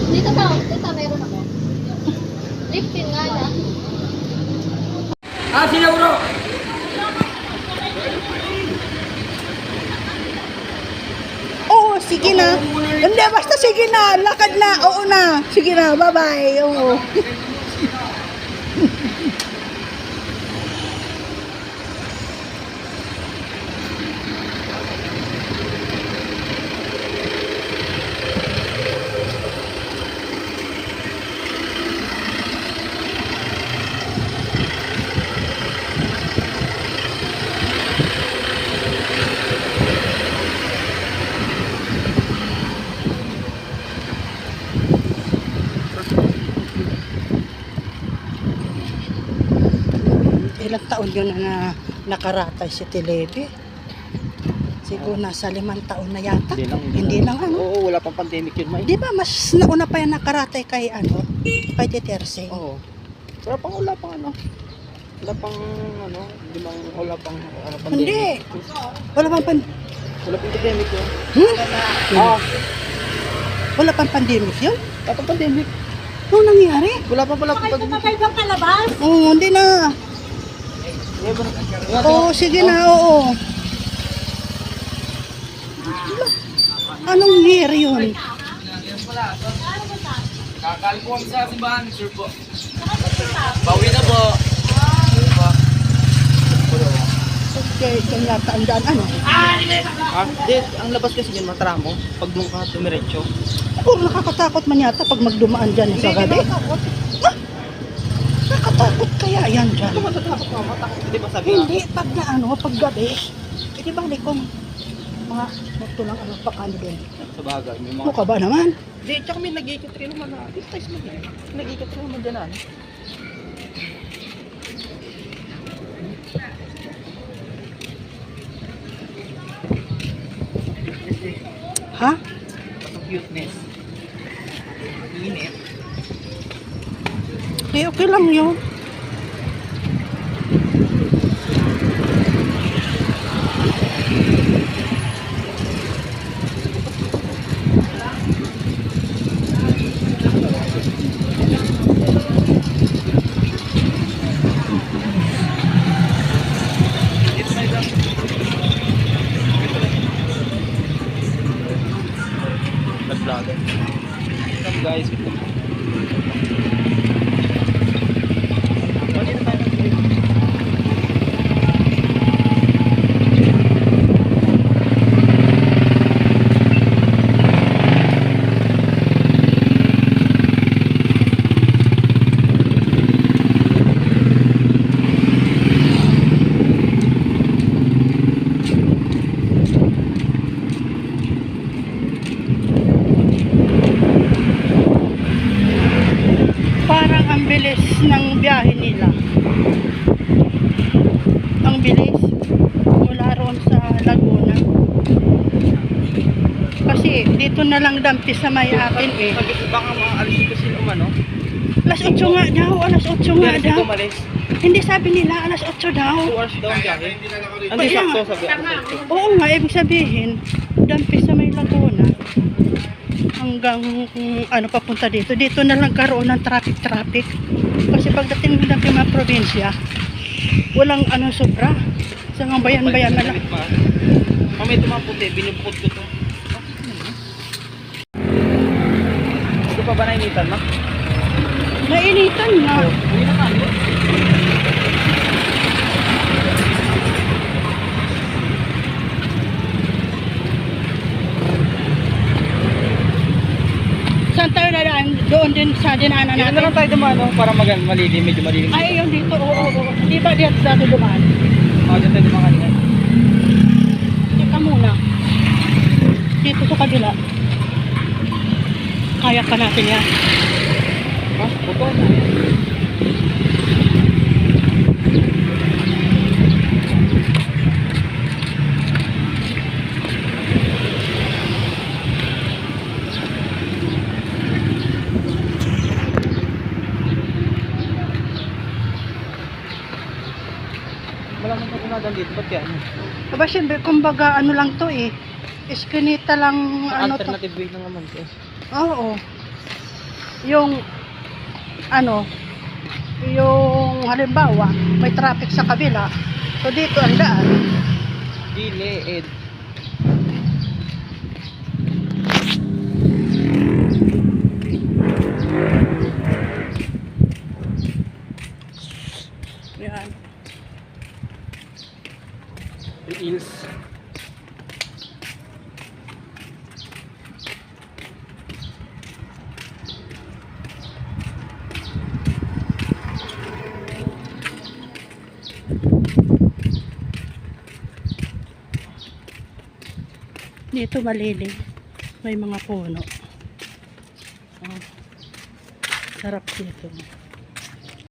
Dito ba? Dito meron ako. Lipin nga na. Ah, sila bro! Oo, sige na. Hindi, basta sige na. Lakad na. Oo na. Sige na. Bye-bye. Oo. Ilang taon yun na nakaratay si Telebi? Siguro nasa 5 taon na yata. Hindi lang ano. Oo, wala pang pandemic yun, May. Di ba mas nauna pa yan nakaratay kay ano? Kay Titersing. Oo. Wala pang ano. Wala pang ano, wala pang ano, pandemic. Hindi. Wala pang Wala pang pandemic yun. Ah. Wala pang pandemic yun? Wala pang pandemic. Ano nangyari? Wala pang pandemic. Ibang kalabas? Oo, hindi na. Oo, sige na, oo. Anong year yun? Kakal po sa simbahan, sir po. Bawi na po. Okay, kanya tandaan ano? Ah, ang labas kasi yun, matramo. Pag doon ka tumiretso. Puro nakakatakot man yata pag magdumaan dyan sa gabi. Ah, nakatakot kaya yan dyan. Ano matatakot ka? Matakot, di ba sabi Hindi, pag na ano, pag gabi. Hindi ba kung mga moto lang ano pa kano doon? Sa bagay, may mga... Mukha ba naman? Di, tsaka may nag-iikot rin naman na. Dito tayo sa mga. Nag-iikot rin naman dyan na. Ha? Ang cuteness. Init. Okay lang yun. Nag-vlogger. What's up guys? Parang ang bilis ng biyahe nila. Ang bilis mula roon sa Laguna. Kasi dito na lang dampi sa may akin eh. Baka maalis ko sila umano. Alas 8 nga daw, alas 8 nga Hindi daw. umalis. Hindi sabi nila, alas 8 daw. 2 hours daw ang biyahe. Hindi Kaya sakto nga. sabi ako. Oo nga, ibig sabihin, dampi sa may Laguna. Hanggang ano papunta dito. Dito na lang karoon ng traffic. Kasi pagdating ng dampi mga probinsya, walang ano sobra. Sa mga bayan-bayan na lang. Mamaya ito mga puti, binubukod ko to. Gusto pa ba nainitan, ma? Nainitan nga. Uwi na tayo. Saan tayo dadaan? Doon din sa dinaanan Dito na natin. lang tayo dumano para malilim, medyo malilim. Ay, yun dito. Oo. Di ba diyan sa atin dumaan? Dito tayo dumano kanina. Teka muna. Dito sa kabila. Kaya pa natin yan. Ha? Buto na. Wala naman sa unagan dito, ba't yan? Aba, siyempre, kumbaga, ano lang to eh. Eskinita lang, ano to. Alternative way lang naman to. Oo. Yung, ano, yung halimbawa, may traffic sa kabila. So, dito ang daan. Gilid. Yan. Reels. Dito malilim. May mga puno. Oh. Sarap dito.